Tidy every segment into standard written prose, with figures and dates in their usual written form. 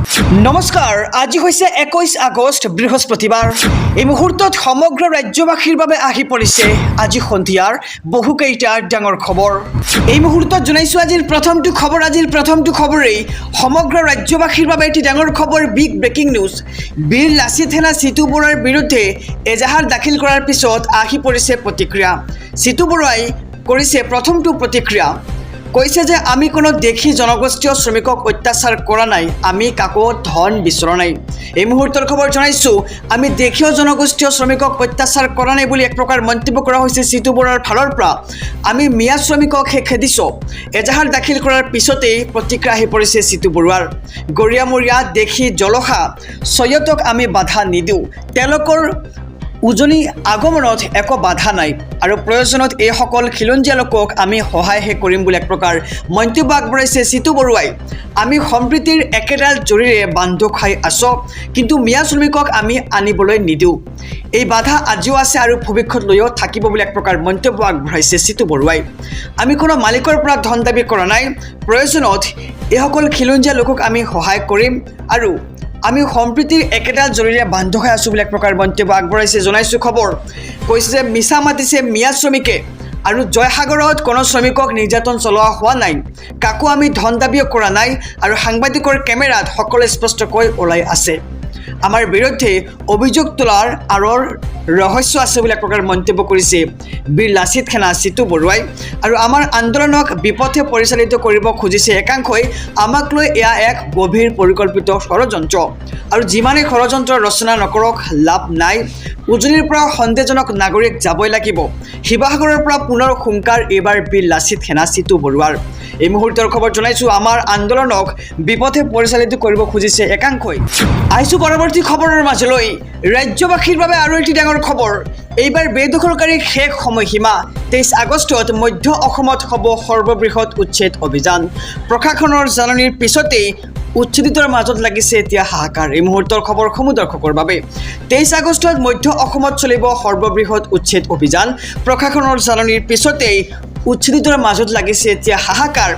নমস্কাৰ, আজি হৈছে 21 আগষ্ট বৃহস্পতিবাৰ। এই মুহূৰ্তত সমগ্ৰ ৰাজ্যবাসীৰ বাবে আহি পৰিছে আজি সন্ধিয়াৰ বহুকেইটা ডাঙৰ খবৰ। এই মুহূৰ্তত জনাইছো আজিৰ প্ৰথমটো খবৰেই সমগ্ৰ ৰাজ্যবাসীৰ বাবে এটি ডাঙৰ খবৰ, বিগ ব্ৰেকিং নিউজ। বীৰ লাচিত সেনা চিতু বৰুৱাৰ বিৰুদ্ধে এজাহাৰ দাখিল কৰাৰ পিছত আহি পৰিছে প্ৰতিক্ৰিয়া। চিতু বৰুৱাই কৰিছে প্ৰথমটো প্ৰতিক্ৰিয়া, কৈছে যে আমি কোনো দেশী জনগোষ্ঠীয় শ্ৰমিকক অত্যাচাৰ কৰা নাই, আমি কাকো ধন বিচৰা নাই। এই মুহূৰ্তৰ খবৰ জনাইছোঁ, আমি দেশীয় জনগোষ্ঠীয় শ্ৰমিকক অত্যাচাৰ কৰা নাই বুলি এক প্ৰকাৰ মন্তব্য কৰা হৈছে চিতু বৰুৱাৰ ফালৰ পৰা। আমি মিয়া শ্ৰমিকক খেদিছোঁ। এজাহাৰ দাখিল কৰাৰ পিছতেই প্ৰতিক্ৰিয়া আহি পৰিছে চিতু বৰুৱাৰ। গৰিয়ামৰীয়া দেশী জলসা ছয়তক আমি বাধা নিদিওঁ, তেওঁলোকৰ উজনি আগমনত একো বাধা নাই আৰু প্ৰয়োজনত এইসকল খিলঞ্জীয়া লোকক আমি সহায়হে কৰিম বুলি এক প্ৰকাৰ মন্তব্য আগবঢ়াইছে চিতু বৰুৱাই। আমি সম্প্ৰীতিৰ একেডাল জৰিৰে বান্ধ খাই আছোঁ, কিন্তু মিয়া শ্ৰমিকক আমি আনিবলৈ নিদিওঁ। এই বাধা আজিও আছে আৰু ভৱিষ্যতলৈও থাকিব বুলি এক প্ৰকাৰ মন্তব্য আগবঢ়াইছে চিতু বৰুৱাই। আমি কোনো মালিকৰ পৰা ধন দাবী কৰা নাই, প্ৰয়োজনত এইসকল খিলঞ্জীয়া লোকক আমি সহায় কৰিম আৰু আমি সম্প্ৰীতিৰ একেডাল জৰিৰে বান্ধ খাই আছোঁ বুলি এক প্ৰকাৰ মন্তব্য আগবঢ়াইছে। জনাইছোঁ খবৰ, কৈছে যে মিছা মাতিছে মিয়া শ্ৰমিকে আৰু জয়সাগৰত কোনো শ্ৰমিকক নিৰ্যাতন চলোৱা হোৱা নাই, কাকো আমি ধন দাবীও কৰা নাই আৰু সাংবাদিকৰ কেমেৰাত সকলো স্পষ্টকৈ ওলাই আছে। আমাৰ বিৰুদ্ধে অভিযোগ তোলাৰ আঁৰৰ ৰহস্য আছে বুলি এক প্ৰকাৰ মন্তব্য কৰিছে বীৰ লাচিত সেনা চিতু বৰুৱাই। আৰু আমাৰ আন্দোলনক বিপথে পৰিচালিত কৰিব খুজিছে একাংশই, আমাক লৈ এয়া এক গভীৰ পৰিকল্পিত ষড়যন্ত্ৰ আৰু যিমানেই ষড়যন্ত্ৰ ৰচনা নকৰক লাভ নাই। উজনিৰ পৰা সন্দেহজনক নাগৰিক যাবই লাগিব। শিৱসাগৰৰ পৰা পুনৰ হুংকাৰ এইবাৰ বীৰ লাচিত সেনা চিতু বৰুৱাৰ। এই মুহূৰ্তৰ খবৰ জনাইছোঁ, আমাৰ আন্দোলনক বিপথে পৰিচালিত কৰিব খুজিছে একাংশই। আহিছোঁ পৰৱৰ্তী খবৰৰ মাজলৈ। ৰাজ্যবাসীৰ বাবে আৰু এটি ডাঙৰ খবৰ, এইবাৰ বেদখলকাৰীৰ শেষ সময়সীমা 23 আগষ্টত মধ্য অসমত হ'ব সৰ্ববৃহৎ উচ্ছেদ অভিযান। প্ৰশাসনৰ জাননীৰ পিছতেই উচ্ছেদিতৰ মাজত লাগিছে এতিয়া হাহাকাৰ। এই মুহূৰ্তৰ খবৰসমূহ দৰ্শকৰ বাবে। 23 আগষ্টত মধ্য অসমত চলিব সৰ্ববৃহৎ উচ্ছেদ অভিযান। প্ৰশাসনৰ জাননীৰ পিছতেই উচ্ছেদিতৰ মাজত লাগিছে এতিয়া হাহাকাৰ।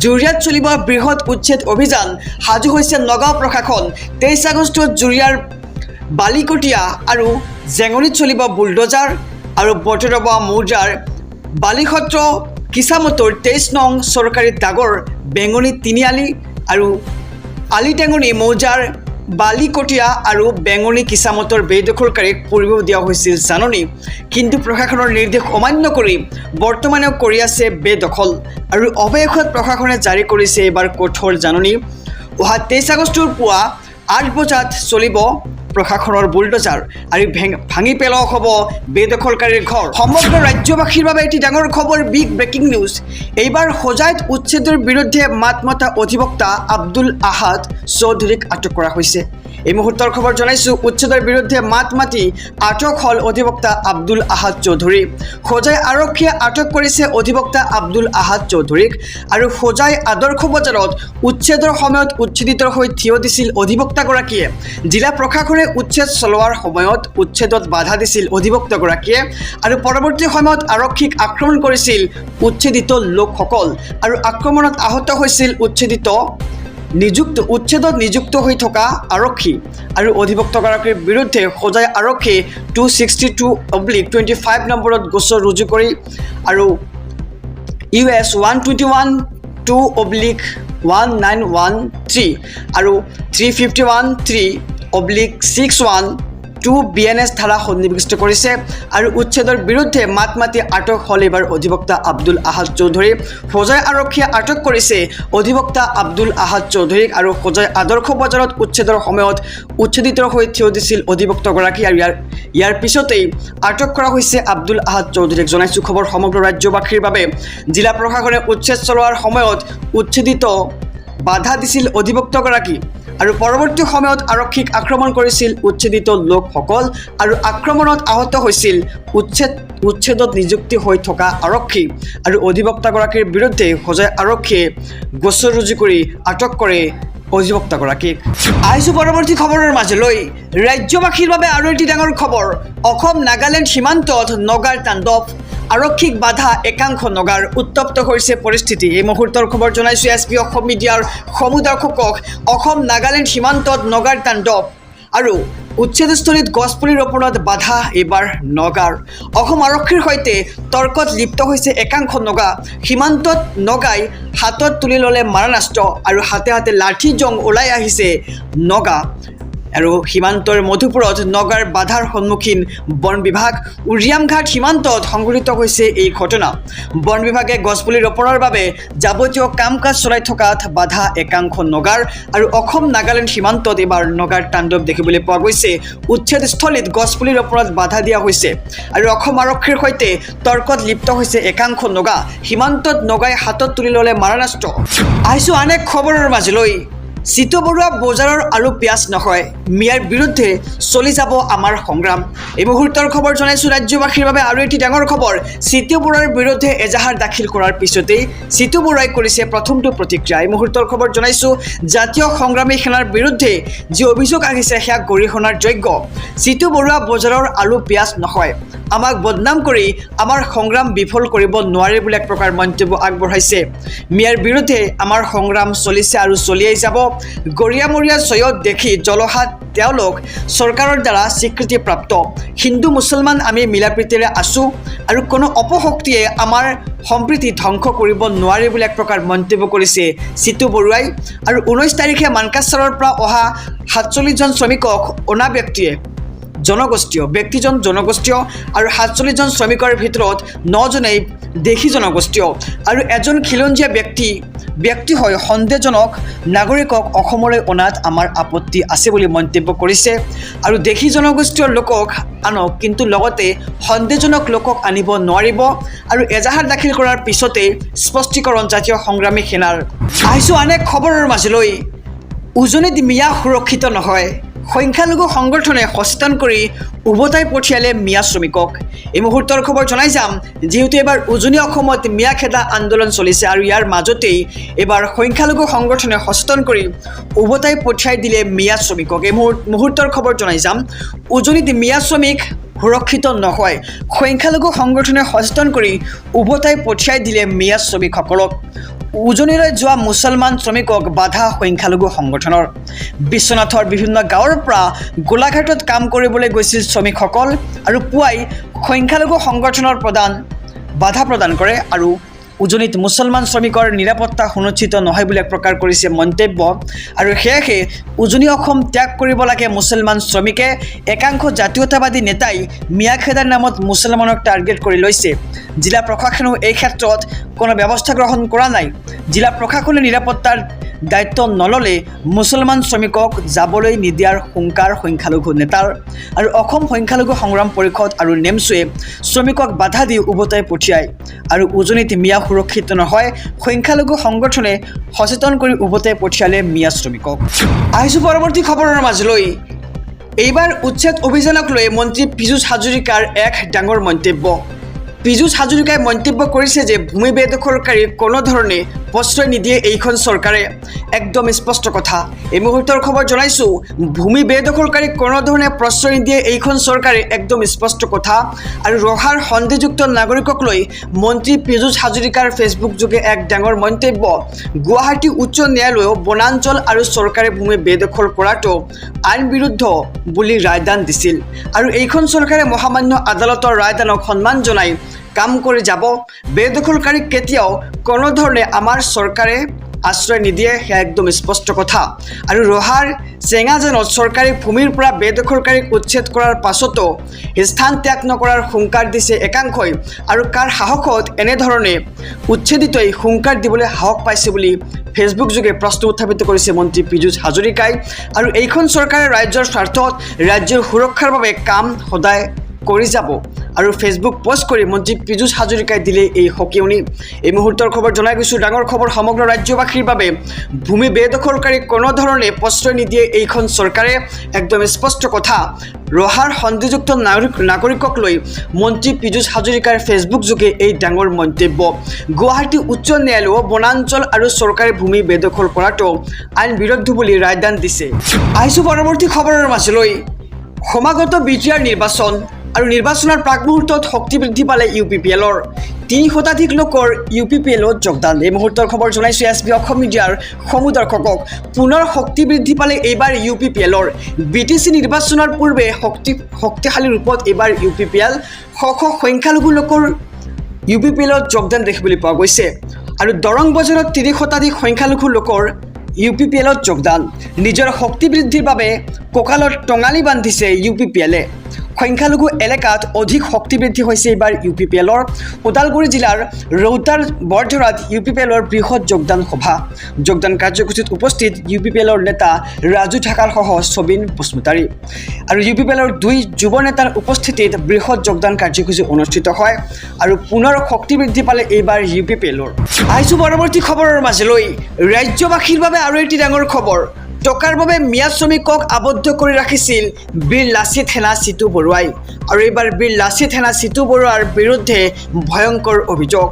জুৰিয়াত চলিব বৃহৎ উচ্ছেদ অভিযান, সাজু হৈছে নগাঁও প্ৰশাসন। 23 আগষ্টত জুৰিয়াৰ বালিকটীয়া আৰু জেঙনিত চলিব বুলডোজাৰ আৰু বটৰবা মৌজাৰ বালিসত্ৰ কিছামতৰ 23 নং চৰকাৰী দাগৰ বেঙনি তিনিআলি আৰু আলিটেঙনি মৌজাৰ বালিকটীয়া আৰু বেঙনি কিছামতৰ বেদখলকাৰীক পূৰ্বেও দিয়া হৈছিল জাননী, কিন্তু প্ৰশাসনৰ নিৰ্দেশ অমান্য কৰি বৰ্তমানেও কৰি আছে বেদখল আৰু অৱশেষত প্ৰশাসনে জাৰি কৰিছে এইবাৰ কঠোৰ জাননী। অহা 23 আগষ্টৰ পুৱা 8 বজাত চলিব প্ৰশাসনৰ বুলডোজাৰ আৰু ভাঙি পেলোৱা হ'ব বেদখলকাৰীৰ ঘৰ। সমগ্ৰ ৰাজ্যবাসীৰ বাবে এটি ডাঙৰ খবৰ, বিগ ব্ৰেকিং নিউজ। এইবাৰ হোজাইত উচ্ছেদৰ বিৰুদ্ধে মাত মতা অধিবক্তা আব্দুল আহাদ চৌধুৰীক আটক কৰা হৈছে। এই মুহূৰ্তৰ খবৰ জনাইছোঁ, উচ্ছেদৰ বিৰুদ্ধে মাত মাতি আটক হ'ল অধিবক্তা আব্দুল আহাদ চৌধুৰী। হোজাই আৰক্ষীয়ে আটক কৰিছে অধিবক্তা আব্দুল আহাদ চৌধুৰীক আৰু হোজাই আদৰ্শ বজাৰত উচ্ছেদৰ সময়ত উচ্ছেদিতৰ হৈ থিয় দিছিল অধিবক্তাগৰাকীয়ে। জিলা প্ৰশাসনে উচ্ছেদ চলোৱাৰ সময়ত উচ্ছেদত বাধা দিছিল অধিবক্তাগৰাকীয়ে আৰু পৰৱৰ্তী সময়ত আৰক্ষীক আক্ৰমণ কৰিছিল উচ্ছেদিত লোকসকল আৰু আক্ৰমণত আহত হৈছিল উচ্ছেদত নিযুক্ত হৈ থকা আৰক্ষী আৰু অধিবক্তাগৰাকীৰ বিৰুদ্ধে হোজাই আৰক্ষী 262/25 নম্বৰত গোচৰ ৰুজু কৰি আৰু US 121/2/1913 আৰু 351/3/612 BNS ধাৰা সন্নিৱিষ্ট কৰিছে আৰু উচ্ছেদৰ বিৰুদ্ধে মাত মাতি আটক হ'ল এইবাৰ অধিবক্তা আব্দুল আহাদ চৌধুৰী। হোজাই আৰক্ষীয়ে আটক কৰিছে অধিবক্তা আব্দুল আহাদ চৌধুৰীক আৰু হোজাই আদৰ্শ বজাৰত উচ্ছেদৰ সময়ত উচ্ছেদিতৰ হৈ থিয় দিছিল অধিবক্তাগৰাকী আৰু ইয়াৰ পিছতেই আটক কৰা হৈছে আব্দুল আহাদ চৌধুৰীক। জনাইছোঁ খবৰ সমগ্ৰ ৰাজ্যবাসীৰ বাবে। জিলা প্ৰশাসনে উচ্ছেদ চলোৱাৰ সময়ত উচ্ছেদিত বাধা দিছিল অধিবক্তাগৰাকী আৰু পৰৱৰ্তী সময়ত আৰক্ষীক আক্ৰমণ কৰিছিল উচ্ছেদিত লোকসকল আৰু আক্ৰমণত আহত হৈছিল উচ্ছেদত নিযুক্তি হৈ থকা আৰক্ষী আৰু অধিবক্তাগৰাকীৰ বিৰুদ্ধে হোজাই আৰক্ষীয়ে গোচৰ ৰুজু কৰি আটক কৰে অধিবক্তাগৰাকীক। আহিছোঁ পৰৱৰ্তী খবৰৰ মাজলৈ। ৰাজ্যবাসীৰ বাবে আৰু এটি ডাঙৰ খবৰ, অসম নাগালেণ্ড সীমান্তত নগাৰ তাণ্ডৱ। আৰক্ষীক বাধা একাংশ নগাৰ উত্তপ্ত হৈছে পৰিস্থিতি এই মুহূৰ্তৰ খবৰ জনাইছো এছপি অসম মিডিয়াৰ সমুদৰ্শকক অসম নাগালেণ্ড সীমান্তত নগাৰ তাণ্ডৱ আৰু উচ্ছেদস্থলীত গছপুলি ৰোপণত বাধা এইবাৰ নগাৰ অসম আৰক্ষীৰ সৈতে তৰ্কত লিপ্ত হৈছে একাংশ নগা সীমান্তত নগাই হাতত তুলি ল'লে মাৰণাস্ত্ৰ আৰু হাতে হাতে লাঠি জং ওলাই আহিছে নগা আৰু সীমান্তৰ মধুপুৰত নগাৰ বাধাৰ সন্মুখীন বন বিভাগ উৰিয়ামঘাট সীমান্তত সংঘটিত হৈছে এই ঘটনা বন বিভাগে গছপুলি ৰোপণৰ বাবে যাৱতীয় কাম কাজ চলাই থকাত বাধা একাংশ নগাৰ আৰু অসম নাগালেণ্ড সীমান্তত এইবাৰ নগাৰ তাণ্ডৱ দেখিবলৈ পোৱা গৈছে উচ্ছেদস্থলীত গছপুলি ৰোপণত বাধা দিয়া হৈছে আৰু অসম আৰক্ষীৰ সৈতে তৰ্কত লিপ্ত হৈছে একাংশ নগা সীমান্তত নগাই হাতত তুলি ল'লে মাৰণাস্ত্ৰ আহিছোঁ আন এক খবৰৰ মাজলৈ চিতু বৰুৱা বজাৰৰ আলু পিঁয়াজ নহয় মিয়াৰ বিৰুদ্ধে চলি যাব আমাৰ সংগ্ৰাম এই মুহূৰ্তৰ খবৰ জনাইছোঁ ৰাজ্যবাসীৰ বাবে আৰু এটি ডাঙৰ খবৰ চিতু বৰুৱাৰ বিৰুদ্ধে এজাহাৰ দাখিল কৰাৰ পিছতেই চিতু বৰুৱাই কৰিছে প্ৰথমটো প্ৰতিক্ৰিয়া এই মুহূৰ্তৰ খবৰ জনাইছোঁ জাতীয় সংগ্ৰামী সেনাৰ বিৰুদ্ধে যি অভিযোগ আহিছে সেয়া গৰিহণাৰ যোগ্য চিতু বৰুৱা বজাৰৰ আলু পিঁয়াজ নহয় আমাক বদনাম কৰি আমাৰ সংগ্ৰাম বিফল কৰিব নোৱাৰে বুলি এক প্ৰকাৰ মন্তব্য আগবঢ়াইছে মিয়াৰ বিৰুদ্ধে আমাৰ সংগ্ৰাম চলিছে আৰু চলিয়াই যাব গৰিয়ামৰীয়া জয়ত দেখি জলহাত তেওঁলোক চৰকাৰৰ দ্বাৰা স্বীকৃতিপ্ৰাপ্ত হিন্দু মুছলমান আমি মিলাপ্ৰীতিৰে আছোঁ আৰু কোনো অপশক্তিয়ে আমাৰ সম্প্ৰীতি ধ্বংস কৰিব নোৱাৰে বুলি এক প্ৰকাৰ মন্তব্য কৰিছে চিতু বৰুৱাই আৰু 19 তাৰিখে মানকাছাৰৰ পৰা অহা 47জন শ্ৰমিকক অনা ব্যক্তিয়ে ব্যক্তিজন জনগোষ্ঠীয় আৰু 47জন শ্ৰমিকৰ ভিতৰত 9জনেই দেশী জনগোষ্ঠীয় আৰু এজন খিলঞ্জীয়া ব্যক্তি হয় সন্দেহজনক নাগৰিকক অসমলৈ অনাত আমাৰ আপত্তি আছে বুলি মন্তব্য কৰিছে আৰু দেশী জনগোষ্ঠীয় লোকক আনক কিন্তু লগতে সন্দেহজনক লোকক আনিব নোৱাৰিব আৰু এজাহাৰ দাখিল কৰাৰ পিছতে স্পষ্টীকৰণ জাতীয় সংগ্ৰামী সেনাৰ আহিছোঁ আন এক খবৰৰ মাজলৈ উজনিত মিয়া সুৰক্ষিত নহয় সংখ্যালঘু সংগঠনে সচেতন কৰি উভতাই পঠিয়ালে মিয়া শ্ৰমিকক এই মুহূৰ্তৰ খবৰ জনাই যাম যেহেতু এবাৰ উজনি অসমত মিয়া খেদা আন্দোলন চলিছে আৰু ইয়াৰ মাজতেই এবাৰ সংখ্যালঘু সংগঠনে সচেতন কৰি উভতাই পঠিয়াই দিলে মিয়া শ্ৰমিকক এই মুহূৰ্তৰ খবৰ জনাই যাম উজনিত মিয়া শ্ৰমিক সুৰক্ষিত নহয় সংখ্যালঘু সংগঠনে সচেতন কৰি উভতাই পঠিয়াই দিলে মিয়া শ্ৰমিকসকলক উজনিলৈ যোৱা মুছলমান শ্ৰমিকক বাধা সংখ্যালঘু সংগঠনৰ বিশ্বনাথৰ বিভিন্ন গাঁৱৰ পৰা গোলাঘাটত কাম কৰিবলৈ গৈছিল শ্ৰমিকসকল আৰু পুৱাই সংখ্যালঘু সংগঠনৰ বাধা প্ৰদান কৰে আৰু উজনিত মুছলমান শ্ৰমিকৰ নিৰাপত্তা সুনিশ্চিত নহয় বুলি এক প্ৰকাৰ কৰিছে মন্তব্য আৰু সেয়েহে উজনি অসম ত্যাগ কৰিব লাগে মুছলমান শ্ৰমিকে একাংশ জাতীয়তাবাদী নেতাই মিয়াখেদাৰ নামত মুছলমানক টাৰ্গেট কৰি লৈছে জিলা প্ৰশাসনেও এই ক্ষেত্ৰত কোনো ব্যৱস্থা গ্ৰহণ কৰা নাই জিলা প্ৰশাসনে নিৰাপত্তাৰ দায়িত্ব নল'লে মুছলমান শ্ৰমিকক যাবলৈ নিদিয়াৰ হুংকাৰ সংখ্যালঘু নেতাৰ আৰু অসম সংখ্যালঘু সংগ্ৰাম পৰিষদ আৰু নেমছুৱে শ্ৰমিকক বাধা দি উভতাই পঠিয়ায় আৰু উজনিত মিয়া সুৰক্ষিত নহয় সংখ্যালঘু সংগঠনে সচেতন কৰি উভতাই পঠিয়ালে মিয়া শ্ৰমিকক আহিছোঁ পৰৱৰ্তী খবৰৰ মাজলৈ এইবাৰ উচ্ছেদ অভিযানক লৈ মন্ত্ৰী পীযুষ হাজৰিকাৰ এক ডাঙৰ মন্তব্য পীযুষ হাজৰিকাই মন্তব্য কৰিছে যে ভূমি বেদখলকাৰীক কোনো ধৰণে প্ৰশ্ৰয় নিদিয়ে এইখন চৰকাৰে একদম স্পষ্ট কথা এই মুহূৰ্তৰ খবৰ জনাইছোঁ ভূমি বেদখলকাৰীক কোনো ধৰণে প্ৰশ্ৰয় নিদিয়ে এইখন চৰকাৰে একদম স্পষ্ট কথা আৰু ৰহাৰ সন্দেহযুক্ত নাগৰিকক লৈ মন্ত্ৰী পীযুষ হাজৰিকাৰ ফেচবুক যোগে এক ডাঙৰ মন্তব্য গুৱাহাটী উচ্চ ন্যায়ালয়েও বনাঞ্চল আৰু চৰকাৰে ভূমি বেদখল কৰাটো আইন বিৰুদ্ধ বুলি ৰায়দান দিছিল আৰু এইখন চৰকাৰে মহামান্য আদালতৰ ৰায়দানক সন্মান জনাই কাম কৰি যাব বেদখলকাৰীক কেতিয়াও কোনো ধৰণে আমাৰ চৰকাৰে আশ্ৰয় নিদিয়ে সেয়া একদম স্পষ্ট কথা আৰু ৰহাৰ চেঙাজানত চৰকাৰী ভূমিৰ পৰা বেদখলকাৰীক উচ্ছেদ কৰাৰ পাছতো স্থান ত্যাগ নকৰাৰ হুংকাৰ দিছে একাংশই আৰু কাৰ সাহসত এনেধৰণে উচ্ছেদিতই হুংকাৰ দিবলৈ সাহস পাইছে বুলি ফেচবুক যোগে প্ৰশ্ন উত্থাপিত কৰিছে মন্ত্ৰী পীযুষ হাজৰিকাই আৰু এইখন চৰকাৰে ৰাজ্যৰ স্বাৰ্থত ৰাজ্যৰ সুৰক্ষাৰ বাবে কাম সদায় কৰি যাব আৰু ফেচবুক পোষ্ট কৰি মন্ত্ৰী পীযুষ হাজৰিকাই দিলে এই সকিয়নি এই মুহূৰ্তৰ খবৰ জনাই গৈছোঁ ডাঙৰ খবৰ সমগ্ৰ ৰাজ্যবাসীৰ বাবে ভূমি বেদখলকাৰীক কোনো ধৰণে প্ৰশ্ৰয় নিদিয়ে এইখন চৰকাৰে একদম স্পষ্ট কথা ৰহাৰ সন্দেহযুক্ত নাগৰিকক লৈ মন্ত্ৰী পীযুষ হাজৰিকাৰ ফেচবুক যোগে এই ডাঙৰ মন্তব্য গুৱাহাটী উচ্চ ন্যায়ালয়েও বনাঞ্চল আৰু চৰকাৰী ভূমি বেদখল কৰাটো আইন বিৰুদ্ধ বুলি ৰায়দান দিছে আহিছোঁ পৰৱৰ্তী খবৰৰ মাজলৈ সমাগত বিটিআৰ নিৰ্বাচন আৰু নিৰ্বাচনৰ প্ৰাক মুহূৰ্তত শক্তি বৃদ্ধি পালে UPPLৰ ৩ শতাধিক লোকৰ UPPLত যোগদান। এই মুহূৰ্তৰ খবৰ জনাইছোঁ SB অসম মিডিয়াৰ সমূহ দৰ্শকক। পুনৰ শক্তি বৃদ্ধি পালে এইবাৰ UPPLৰ BTC নিৰ্বাচনৰ পূৰ্বে শক্তিশালী ৰূপত এইবাৰ UPPL শ সংখ্যালঘু লোকৰ UPPLত যোগদান দেখিবলৈ পোৱা গৈছে। আৰু দৰং বজাৰত ৩০ শতাধিক সংখ্যালঘু লোকৰ UPPLত যোগদান। নিজৰ শক্তি বৃদ্ধিৰ বাবে কঁকালত টঙালি বান্ধিছে UPPLে। সংখ্যালঘু এলেকাত অধিক শক্তি বৃদ্ধি হৈছে এইবাৰ UPPLৰ। ওদালগুৰি জিলাৰ ৰৌতাৰ বৰধৰাত UPPLৰ বৃহৎ যোগদান সভা। যোগদান কাৰ্যসূচীত উপস্থিত UPPLৰ নেতা ৰাজু ঢাকালসহ ছবিন বসুমতাৰী। আৰু UPPLৰ 2 যুৱ নেতাৰ উপস্থিতিত বৃহৎ যোগদান কাৰ্যসূচী অনুষ্ঠিত হয়। আৰু পুনৰ শক্তি বৃদ্ধি পালে এইবাৰ UPPLৰ। আহিছোঁ পৰৱৰ্তী খবৰৰ মাজলৈ। ৰাজ্যবাসীৰ বাবে আৰু এটি ডাঙৰ খবৰ। টকাৰ বাবে মিয়া শ্ৰমিকক আবদ্ধ কৰি ৰাখিছিল বীৰ লাচিত সেনা চিতু বৰুৱাই। আৰু এইবাৰ বীৰ লাচিত সেনা চিতু বৰুৱাৰ বিৰুদ্ধে ভয়ংকৰ অভিযোগ।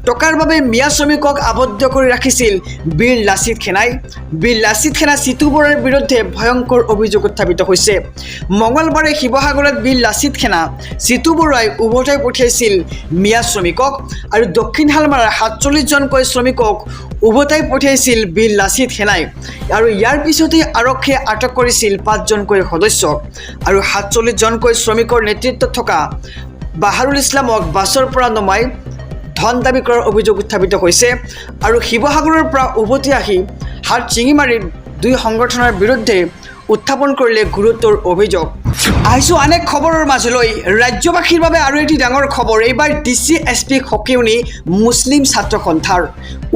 টকাৰ বাবে মিয়া শ্ৰমিকক আবদ্ধ কৰি ৰাখিছিল বীৰ লাচিত সেনাই। বীৰ লাচিত সেনা চিতু বৰুৱাৰ বিৰুদ্ধে ভয়ংকৰ অভিযোগ উত্থাপিত হৈছে। মঙলবাৰে শিৱসাগৰত বীৰ লাচিত সেনা চিতু বৰুৱাই উভতাই পঠিয়াইছিল মিয়া শ্ৰমিকক। আৰু দক্ষিণ শালমাৰাৰ ৪৭জনকৈ শ্ৰমিকক উভতাই পঠিয়াইছিল বীৰ লাচিত সেনাই। আৰু ইয়াৰ পিছতেই আৰক্ষীয়ে আটক কৰিছিল ৫জনকৈ সদস্যক। আৰু ৪৭জনকৈ শ্ৰমিকৰ নেতৃত্বত থকা বাহাৰুল ইছলামক বাছৰ পৰা নমাই ধন দাবী কৰাৰ অভিযোগ উত্থাপিত হৈছে। আৰু শিৱসাগৰৰ পৰা উভতি আহি হাত ছিঙি মাৰি 2 সংগঠনৰ বিৰুদ্ধে উত্থাপন কৰিলে গুৰুতৰ অভিযোগ। আহিছোঁ আন এক খবৰৰ মাজলৈ। ৰাজ্যবাসীৰ বাবে আৰু এটি ডাঙৰ খবৰ। এইবাৰ DC SP সকিউনি মুছলিম ছাত্ৰ সন্থাৰ।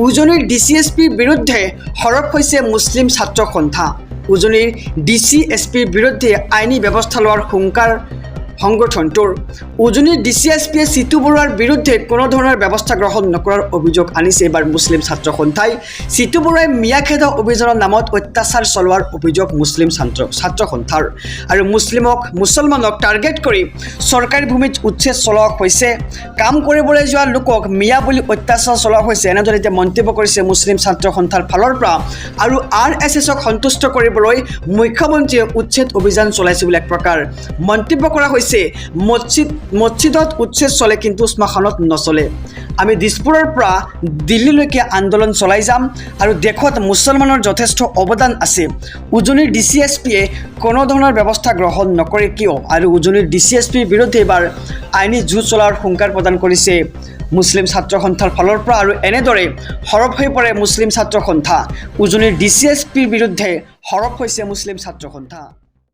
উজনিৰ DC SPৰ বিৰুদ্ধে সৰব হৈছে মুছলিম ছাত্ৰ সন্থা। উজনিৰ DC SPৰ বিৰুদ্ধে আইনী ব্যৱস্থা লোৱাৰ হুংকাৰ সংগঠনটোৰ। উজনিৰ DC SPয়ে চিতু বৰুৱাৰ বিৰুদ্ধে কোনো ধৰণৰ ব্যৱস্থা গ্ৰহণ নকৰাৰ অভিযোগ আনিছে এইবাৰ মুছলিম ছাত্ৰ সন্থাই। চিতু বৰুৱাই মিয়াখেদা অভিযানৰ নামত অত্যাচাৰ চলোৱাৰ অভিযোগ মুছলিম ছাত্ৰ সন্থাৰ। আৰু মুছলমানক টাৰ্গেট কৰি চৰকাৰী ভূমিত উচ্ছেদ চলোৱা হৈছে। কাম কৰিবলৈ যোৱা লোকক মিয়া বুলি অত্যাচাৰ চলোৱা হৈছে। এনেদৰে এতিয়া মন্তব্য কৰিছে মুছলিম ছাত্ৰ সন্থাৰ ফালৰ পৰা। আৰু RSSক সন্তুষ্ট কৰিবলৈ মুখ্যমন্ত্ৰীয়ে উচ্ছেদ অভিযান চলাইছে বুলি এক প্ৰকাৰ মন্তব্য কৰা হৈছে। মছজিদত উচ্ছেদ চলে কিন্তু শ্মশানত নচলে। আমি দিছপুৰৰ পৰা দিল্লীলৈকে আন্দোলন চলাই যাম। আৰু দেশত মুছলমানৰ যথেষ্ট অৱদান আছে। উজনিৰ DC SPয়ে কোনো ধৰণৰ ব্যৱস্থা গ্ৰহণ নকৰে কিয়? আৰু উজনিৰ DC SPৰ বিৰুদ্ধে এইবাৰ আইনী যুঁজ চলোৱাৰ হুংকাৰ প্ৰদান কৰিছে মুছলিম ছাত্ৰ সন্থাৰ ফালৰ পৰা। আৰু এনেদৰে সৰব হৈ পৰে মুছলিম ছাত্ৰ সন্থা। উজনিৰ DC SPৰ বিৰুদ্ধে সৰব হৈছে মুছলিম ছাত্ৰ সন্থা।